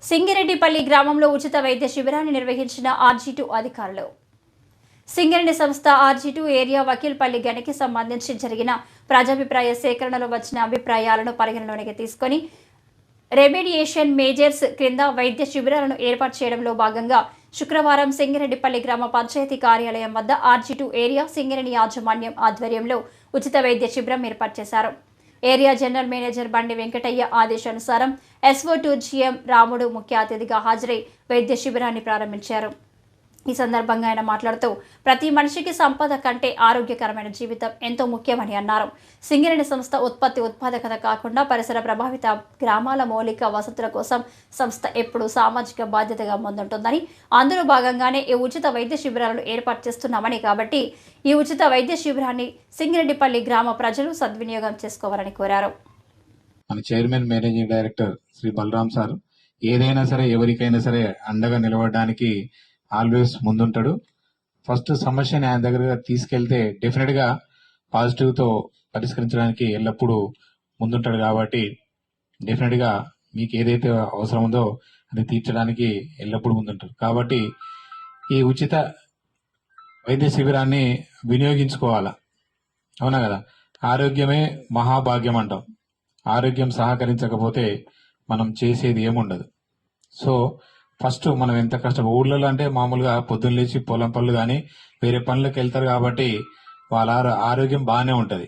సింగిరెడ్డిపల్లి గ్రామంలో ఉచిత వైద్య శిబిరాన్ని నిర్వహించిన ఆర్జీ2 అధికారులు. సింగరేణి సంస్థ ఆర్జీ2 ఏరియా వకీల్పల్లి గనికి సంబంధించి జరిగిన ప్రజాభిప్రాయ సేకరణలో వచ్చిన అభిప్రాయాలను పరిగణలోకి తీసుకొని రెమెడియేషన్ మేజర్స్ క్రింద వైద్య శిబిరాలను ఏర్పాటు చేయడంలో భాగంగా శుక్రవారం సింగరెడ్డిపల్లి గ్రామ పంచాయతీ కార్యాలయం వద్ద ఆర్జీ2 ఏరియా సింగరేణి యాజమాన్యం ఆధ్వర్యంలో ఉచిత వైద్య శిబిరం ఏర్పాటు చేశారు. ఏరియా జనరల్ మేనేజర్ బండి వెంకటయ్య ఆదేశానుసారం SO2 GM రాముడు ముఖ్య అతిథిగా హాజరై వైద్య శిబిరాన్ని ప్రారంభించారు. ఈ సందర్భంగా ఆయన మాట్లాడుతూ ప్రతి మనిషికి సంపద కంటే ఆరోగ్యకరమైన జీవితం ఎంతో ముఖ్యమని అన్నారు. సింగరేణి సంస్థ ఉత్పాదకత కాకుండా పరిసర ప్రభావిత గ్రామాల మౌలిక వసతుల కోసం సంస్థ ఎప్పుడూ సామాజిక బాధ్యతగా ముందుంటుందని, అందులో భాగంగానే ఈ ఉచిత వైద్య శిబిరాలను ఏర్పాటు చేస్తున్నామని, కాబట్టి ఈ ఉచిత వైద్య శిబిరాన్ని సింగరెడ్డిపల్లి గ్రామ ప్రజలు సద్వినియోగం చేసుకోవాలని కోరారు. మన chairman managing director Shri Balaram sir ఏదైనా సరే ఎవరికైనా సరే అండగా నిలబడడానికి ఆల్వేస్ ముందుంటాడు. ఫస్ట్ సమస్యని ఆయన దగ్గర తీసుకెళ్తే డెఫినెట్ గా పాజిటివ్ తో పరిష్కరించడానికి ఎల్లప్పుడూ ముందుంటాడు. కాబట్టి డెఫినెట్ గా మీకు ఏదైతే అవసరం ఉందో అది తీర్చడానికి ఎల్లప్పుడూ ముందుంటారు. కాబట్టి ఈ ఉచిత వైద్య శిబిరాన్ని వినియోగించుకోవాలా, అవునా కదా? ఆరోగ్యమే మహాభాగ్యం అంటాం. ఆరోగ్యం సహకరించకపోతే మనం చేసేది ఏముండదు. సో ఫస్ట్ మనం ఎంత కష్టం, ఊళ్ళలో అంటే మామూలుగా పొద్దున్న లేచి పొలం పనులు కానీ వేరే పనులకు వెళ్తారు కాబట్టి వాళ్ళ ఆరోగ్యం బాగానే ఉంటుంది.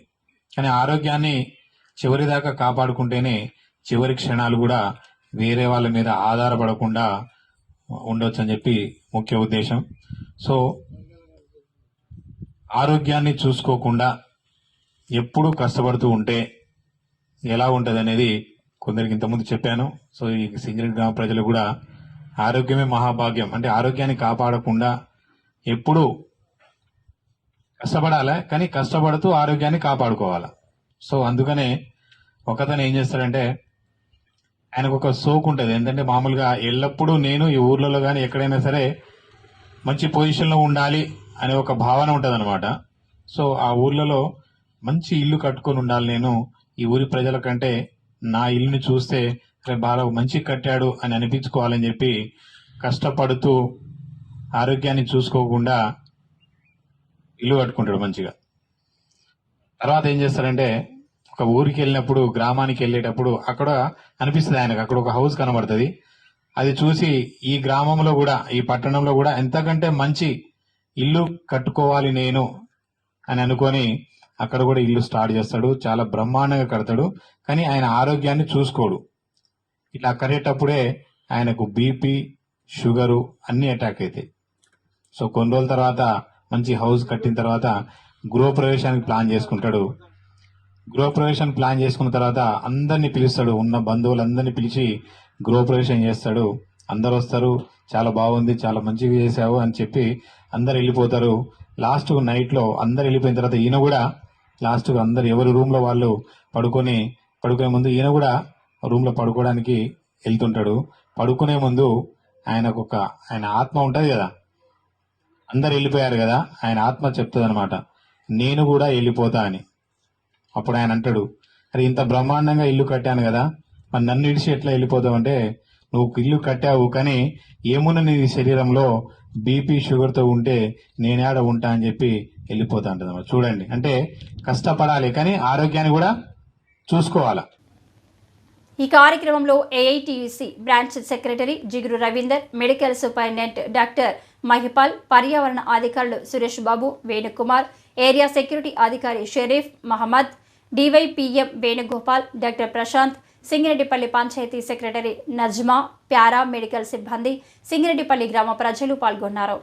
కానీ ఆరోగ్యాన్ని చివరి దాకా కాపాడుకుంటేనే చివరి క్షణాలు కూడా వేరే వాళ్ళ మీద ఆధారపడకుండా ఉండొచ్చు అని చెప్పి ముఖ్య ఉద్దేశం. సో ఆరోగ్యాన్ని చూసుకోకుండా ఎప్పుడూ కష్టపడుతూ ఉంటే ఎలా ఉంటుంది అనేది కొందరికి ఇంతకుముందు చెప్పాను. సో ఈ సింగరేణి గ్రామ ప్రజలు కూడా ఆరోగ్యమే మహాభాగ్యం అంటే ఆరోగ్యాన్ని కాపాడకుండా ఎప్పుడూ కష్టపడాలి, కానీ కష్టపడుతూ ఆరోగ్యాన్ని కాపాడుకోవాలి. సో అందుకనే ఒకతను ఏం చేస్తాడంటే ఆయనకు ఒక సోకు ఉంటుంది. ఏంటంటే మామూలుగా ఎల్లప్పుడూ నేను ఈ ఊర్లలో కానీ ఎక్కడైనా సరే మంచి పొజిషన్లో ఉండాలి అనే ఒక భావన ఉంటుంది అనమాట. సో ఆ ఊర్లలో మంచి ఇల్లు కట్టుకొని ఉండాలి, నేను ఈ ఊరి ప్రజల కంటే నా ఇల్లుని చూస్తే బాగా మంచి కట్టాడు అని అనిపించుకోవాలని చెప్పి కష్టపడుతూ ఆరోగ్యాన్ని చూసుకోకుండా ఇల్లు కట్టుకుంటాడు మంచిగా. తర్వాత ఏం చేస్తారంటే ఒక ఊరికి వెళ్ళినప్పుడు, గ్రామానికి వెళ్ళేటప్పుడు అక్కడ అనిపిస్తుంది ఆయనకు, అక్కడ ఒక హౌస్ కనబడుతుంది. అది చూసి ఈ గ్రామంలో కూడా ఈ పట్టణంలో కూడా ఎంతకంటే మంచి ఇల్లు కట్టుకోవాలి నేను అని అనుకొని అక్కడ కూడా ఇల్లు స్టార్ట్ చేస్తాడు. చాలా బ్రహ్మాండంగా కడతాడు. కానీ ఆయన ఆరోగ్యాన్ని చూసుకోడు. ఇట్లా కట్టేటప్పుడే ఆయనకు బీపీ, షుగరు అన్ని అటాక్ అవుతాయి. సో కొన్ని రోజుల తర్వాత మంచి హౌస్ కట్టిన తర్వాత గృహప్రవేశానికి ప్లాన్ చేసుకుంటాడు. గృహప్రవేశానికి ప్లాన్ చేసుకున్న తర్వాత అందరినీ పిలుస్తాడు, ఉన్న బంధువులందరినీ పిలిచి గృహప్రవేశం చేస్తాడు. అందరు వస్తారు, చాలా బాగుంది, చాలా మంచిగా చేసావు అని చెప్పి అందరు వెళ్ళిపోతారు. లాస్ట్ నైట్ లో అందరు వెళ్ళిపోయిన తర్వాత ఈయన కూడా లాస్ట్ అందరు ఎవరి రూమ్ లో వాళ్ళు పడుకునే ముందు ఈయన కూడా రూమ్ లో పడుకోవడానికి వెళ్తుంటాడు. పడుకునే ముందు ఆయన ఆత్మ ఉంటది కదా, అందరు వెళ్ళిపోయారు కదా, ఆయన ఆత్మ చెప్తుంది అనమాట, నేను కూడా వెళ్ళిపోతా అని. అప్పుడు ఆయన అంటాడు, అరే ఇంత బ్రహ్మాండంగా ఇల్లు కట్టాను కదా, మరి నన్ను ఇడిచి ఎట్లా వెళ్ళిపోతావు అంటే, నువ్వు ఇల్లు కట్టావు కానీ ఏమున్నా నీ శరీరంలో బీపీ షుగర్తో ఉంటే నేనేడ ఉంటా అని చెప్పి వెళ్ళిపోతా అంటది. చూడండి, అంటే కష్టపడాలి కానీ ఆరోగ్యాన్ని కూడా చూసుకోవాలా. ఈ కార్యక్రమంలో AITUC branch secretary Jiguru Ravinder, medical superintendent doctor Mahipal, పర్యావరణ అధికారులు సురేష్ బాబు, వేణుకుమార్, ఏరియా సెక్యూరిటీ అధికారి Sharif Mohammed, DYPM Venugopal, doctor Prashanth, Singareddipalli panchayat secretary Najma, paramedical సిబ్బంది, సింగరెడ్డిపల్లి గ్రామ ప్రజలు పాల్గొన్నారు.